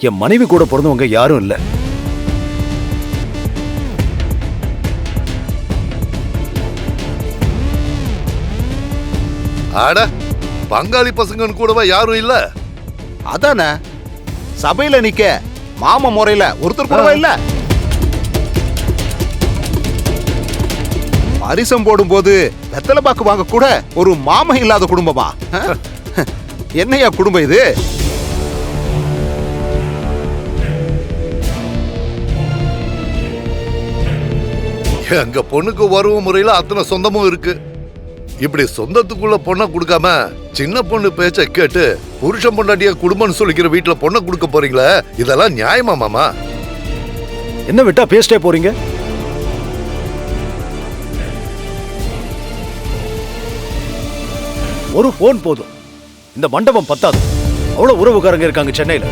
என் மனைவி கூட பிறந்தவங்க யாரும் இல்ல. ஆட பங்காளி பசங்கன்னு கூடவா யாரும் இல்ல? அதானே சபையில நிக்க மாமா முறையில ஒருத்தர் கூடவா இல்ல? பரிசம் போடும்போது வெத்தலை பாக்கு வாங்க கூட ஒரு மாமா இல்லாத குடும்பமா? என்னையா குடும்பம் இது? எங்க பொண்ணுக்கு உறவு முறையில அத்தனை சொந்தமும் இருக்கு. இப்படி சொந்தத்துக்குள்ள பொண்ணை கொடுக்காம சின்ன பொண்ணு பேச்ச கேட்டு புருஷன் பொண்டாட்டிய குடும்பம்னு சொல்லிக்கிற வீட்டுல பொண்ணை கொடுக்க போறீங்களே, இதெல்லாம் நியாயமா மாமா? என்ன விட்டா பேசிட்டே போறீங்க? ஒரு போன் போதும், இந்த மண்டபம் பத்தாது. அவ்வளவு உறவுக்காரங்க இருக்காங்க சென்னையில.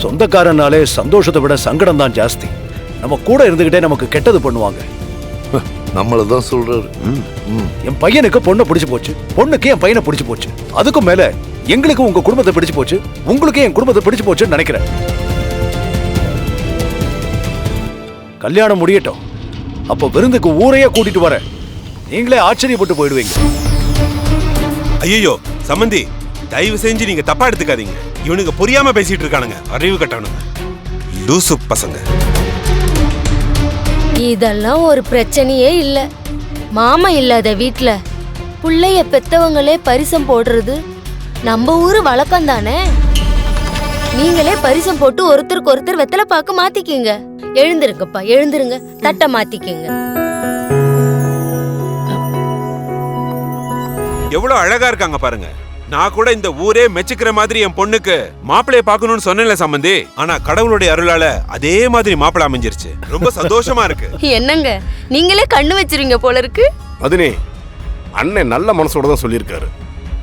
சொந்தக்காரனாலே சந்தோஷத்தை விட சங்கடம் தான் ஜாஸ்தி. நம்ம கூட இருந்துகிட்டே நமக்கு கெட்டது பண்ணுவாங்க. நம்மளதான் சொல்றாரு. என் பையனுக்கு பொண்ணை பிடிச்சு போச்சு, பொண்ணுக்கு என் பையனை பிடிச்சு போச்சு. அதுக்கும் மேல எங்களுக்கு உங்க குடும்பத்தை பிடிச்சு போச்சு, உங்களுக்கு என் குடும்பத்தை பிடிச்சு போச்சுன்னு நினைக்கிறேன். கல்யாணம் முடியட்டும், அப்ப விருந்துக்கு ஊரையே கூட்டிட்டு வர நீங்களே ஆச்சரியப்பட்டு போயிடுவீங்க. ஐயோ சம்பந்தி, தயவு செஞ்சு நீங்க தப்பா எடுத்துக்காதீங்க. இவனுக்கு புரியாம பேசிட்டு இருக்கானுங்க, அறிவு கட்டணுங்க, லூசு பசங்க. இதெல்லாம் ஒரு பிரச்சனையே இல்ல. மாமா இல்லாத வீட்ல புள்ளைய பெத்தவங்களே பரிசம் போடுறது நம்ம ஊரு வழக்கம் தானே. நீங்களே பரிசம் போட்டு ஒருத்தருக்கு ஒருத்தர் வெத்தலை பாக்கு மாத்திக்கிங்க. எழுந்திருங்கப்பா, எழுந்திருங்க, தட்டை மாத்திக்கிங்க. எவ்வளவு அழகா இருக்காங்க பாருங்க. நான் கூட இந்த ஊரே மெச்சுக்கிற மாதிரி என் பொண்ணுக்கு மாப்பிளைய பாக்கணும்னு சொன்னேன்ல சம்பந்தி. ஆனா கடவுளுடைய அருளால அதே மாதிரி மாப்பிளை அமைஞ்சிருச்சு. ரொம்ப சந்தோஷமா இருக்கு. என்னங்க நீங்களே கண்ணு வச்சிருவீங்க போல இருக்கு. மதினி, அண்ணன் நல்ல மனசோட தான் சொல்லியிருக்காரு.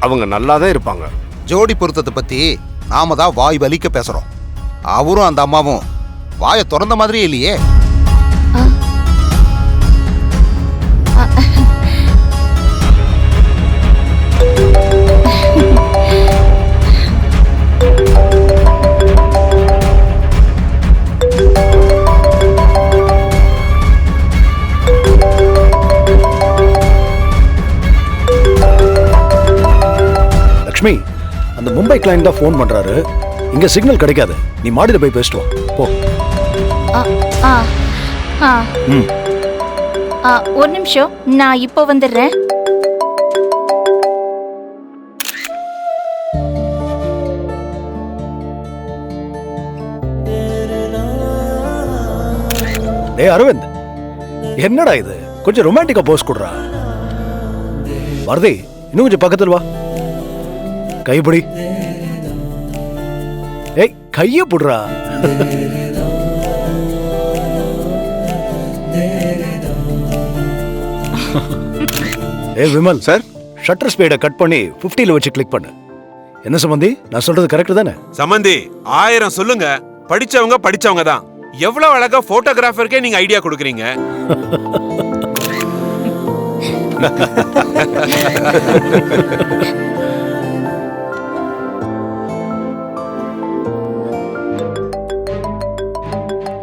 அவங்க நல்லா தான் இருப்பாங்க. ஜோடி பொருத்தத்தை பத்தி நாம தான் வாய் வலிக்க பேசுறோம். அவரும் அந்த அம்மாவும் வாயை திறந்த மாதிரியே இல்லையே. லக்ஷ்மி, அந்த மும்பை கிளைண்ட் தான் ஃபோன் பண்றாரு. இங்க சிக்னல் கிடைக்காது, நீ மாடியில போய் பேசிட்டு வா. போ. ஒரு நிமிஷம், நான் இப்போ வந்துடுறேன். டேய் அரவிந்த், என்னடா இது? கொஞ்சம் ரொமான்டிக்கா போஸ் கொடுறா. வரதி, இன்னும் கொஞ்சம் பக்கத்துல வா. கைப்பிடி. ஏய், கைய புடுறா. ஏய் விமல் சார், ஷட்டர் ஸ்பீடை கட் பண்ணி 50ல வச்சு கிளிக் பண்ணு. என்ன சம்பந்தி, நான் சொல்றது கரெக்ட் தானே? சம்பந்தி 1000 சொல்லுங்க, படிச்சவங்க தான். எவ்வளவு அழகா போட்டோகிராஃபருக்கே நீங்க ஐடியா கொடுக்குறீங்க.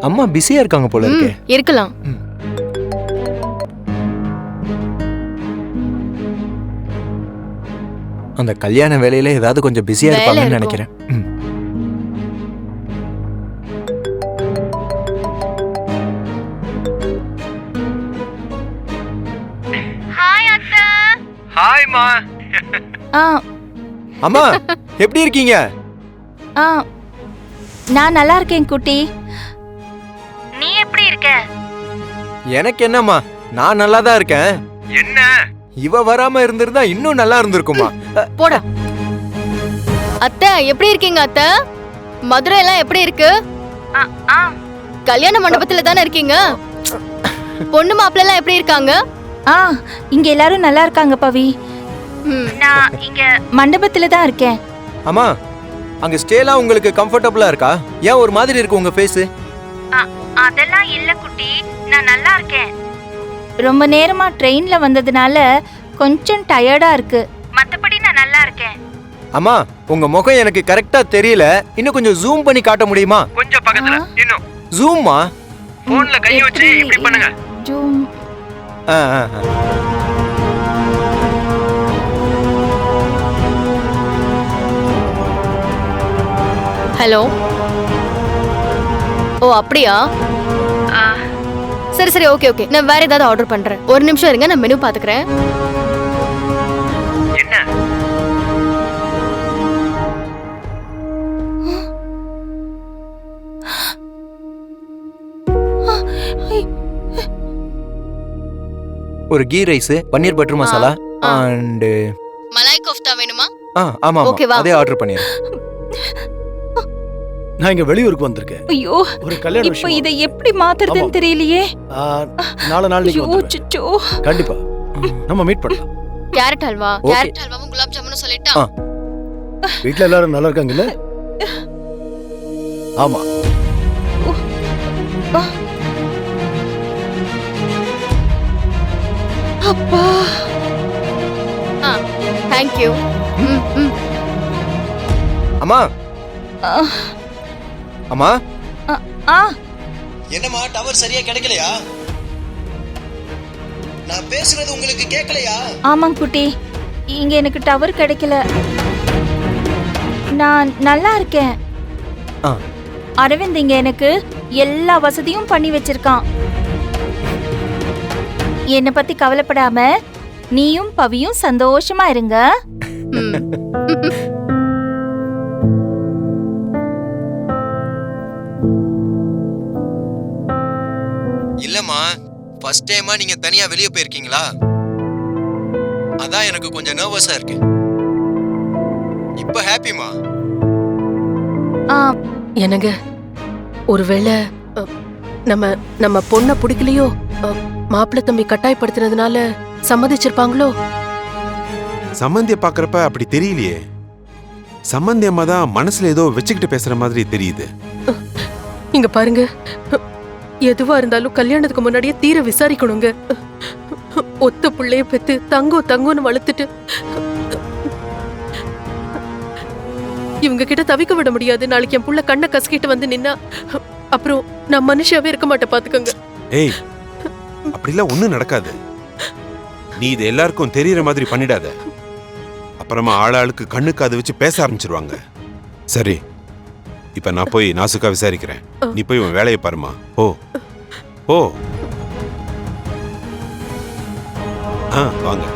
அம்மா பிஸியா இருக்காங்க போல இருக்கே. இருக்கலாம். அந்த கல்யாண வேலையில ஏதாவது கொஞ்சம் பிஸியா இருப்பாங்கன்னு நினைக்கிறேன். ஹாய் அத்தை. ஹாய் மா. அம்மா எப்படி இருக்கீங்க? நான் நல்லா இருக்கேன் குட்டி. நீ எப்படி இருக்க? எனக்கு என்னம்மா, நான் நல்லா தான் இருக்கேன். என்ன இவ வராம இருந்திருந்தா இன்னும் நல்லா இருந்திருக்குமா. போடா. அத்தை எப்படி இருக்கீங்க அத்தை? மதுரை எல்லாம் எப்படி இருக்கு? கல்யாண மண்டபத்துல தானே இருக்கீங்க? பொண்ணு மாப்பிள்ளை எல்லாம் எப்படி இருக்காங்க? இங்க எல்லாரும் நல்லா இருக்காங்க பவி. நான் இங்க மண்டபத்துல தான் இருக்கேன். அம்மா, அங்க ஸ்டேலாம் உங்களுக்கு கம்ஃபர்ட்டபிளா இருக்கா? ஏன் ஒரு மாதிரி இருக்கு உங்க ஃபேஸ்? அதெல்லாம் இல்ல குட்டி, நான் நல்லா இருக்கேன். ரொம்ப நேரமா ட்ரெயின்ல வந்ததுனால கொஞ்சம் டயர்டா இருக்கு. மத்தபடி நான் நல்லா இருக்கேன். அம்மா உங்க முகம் எனக்கு கரெக்டா தெரியல, இன்னும் கொஞ்சம் ஜூம் பண்ணி காட்ட முடியுமா? கொஞ்சம் பக்கத்துல இன்னும் ஜூம்மா. போன்ல கை வச்சு இப்படி பண்ணுங்க. ஜூம். ஆ ஆ ஆ. ஹலோ. ஓ அப்படியா? சரி சரி, ஓகே ஓகே, நான் வேற ஏதாவது ஆர்டர் பண்றேன். ஒரு நிமிஷம் இருங்க, நான் மெனு பாத்துக்கிறேன். என்ன? ஒரு ghee rice, paneer butter masala and malai kofta வேணுமா? ஆமா ஓகேவா? அதே ஆர்டர் பண்ணிரு. நான் இங்க வெளியூருக்கு வந்திருக்கேன். ஐயோ, ஒரு கல்யாண இப்போ விஷயம். இதை எப்படி மாத்துறதுன்னு தெரியலையே. நாளைக்கு ஐயோ, வந்துடுறேன். சுச்சோ. கண்டிப்பா நம்ம மீட் பண்ணலாம். Carrot halwa, Okay. கேரட் ஹல்வாவும் குலாப் ஜாமுனும் சொல்லிட்டா? வீட்ல எல்லாரும் நல்லா இருக்காங்கல்ல? ஆமா. அப்பா. Thank you. அம்மா அம்மா. ஆ என்னம்மா டவர் சரியா கிடைக்கலையா? நான் பேசுறது உங்களுக்கு கேட்கலையா? ஆமாங்க குட்டி, இங்க எனக்கு டவர் கிடைக்கல. நான் நல்லா இருக்கேன். அரவிந்த் இங்க எனக்கு எல்லா வசதியும் பண்ணி வச்சிருக்கான். என்னை பத்தி கவலைப்படாம நீயும் பவியும் சந்தோஷமா இருங்க. இல்லம்மா, ஃபர்ஸ்ட் டைமா நீங்க தனியா வெளிய போயிருக்கீங்களா? அதான் எனக்கு கொஞ்சம் நர்வஸா இருக்கு. இப்ப ஹாப்பிமா? என்னங்க, ஒருவேளை நம்ம நம்ம பொண்ண பிடிக்கலையோ, மாப்பிள்ளை தம்பி கட்டாயப்படுத்தினதுனால சம்மதிச்சிருப்பாங்களோ? சம்மந்திய பாக்குறப்ப அப்படி தெரியலையே. சம்மந்தி அம்மா தான் மனசுல ஏதோ வச்சுக்கிட்டு பேசுற மாதிரி தெரியுது. இங்க பாருங்க, எதுவா இருந்தாலும் கல்யாணத்துக்கு முன்னாடியே தீர விசாரிக்கணுங்க. ஒத்த புள்ளைய பெத்து தங்கம்னு வளர்த்துட்டு இவங்க கிட்ட தவிக்க விட முடியாது. நாளைக்கு என் புள்ள கண்ணை கசக்கிட்டு வந்து நின்னா அப்புறம் நான் மனுஷாவே இருக்க மாட்டேன், பாத்துக்கோங்க. ஏய், அப்படிலாம் ஒண்ணும் நடக்காது. நீ இது எல்லாருக்கும் தெரியற மாதிரி பண்ணிடாத. அப்புறமா ஆளாளுக்கு கண்ணுக்கு அதை வச்சு பேச ஆரம்பிச்சிருவாங்க. சரி, இப்ப நான் போய் நாசுக்கா விசாரிக்கிறேன். நீ போய் உன் வேலையை பாருமா. ஓ ஓ வாங்க.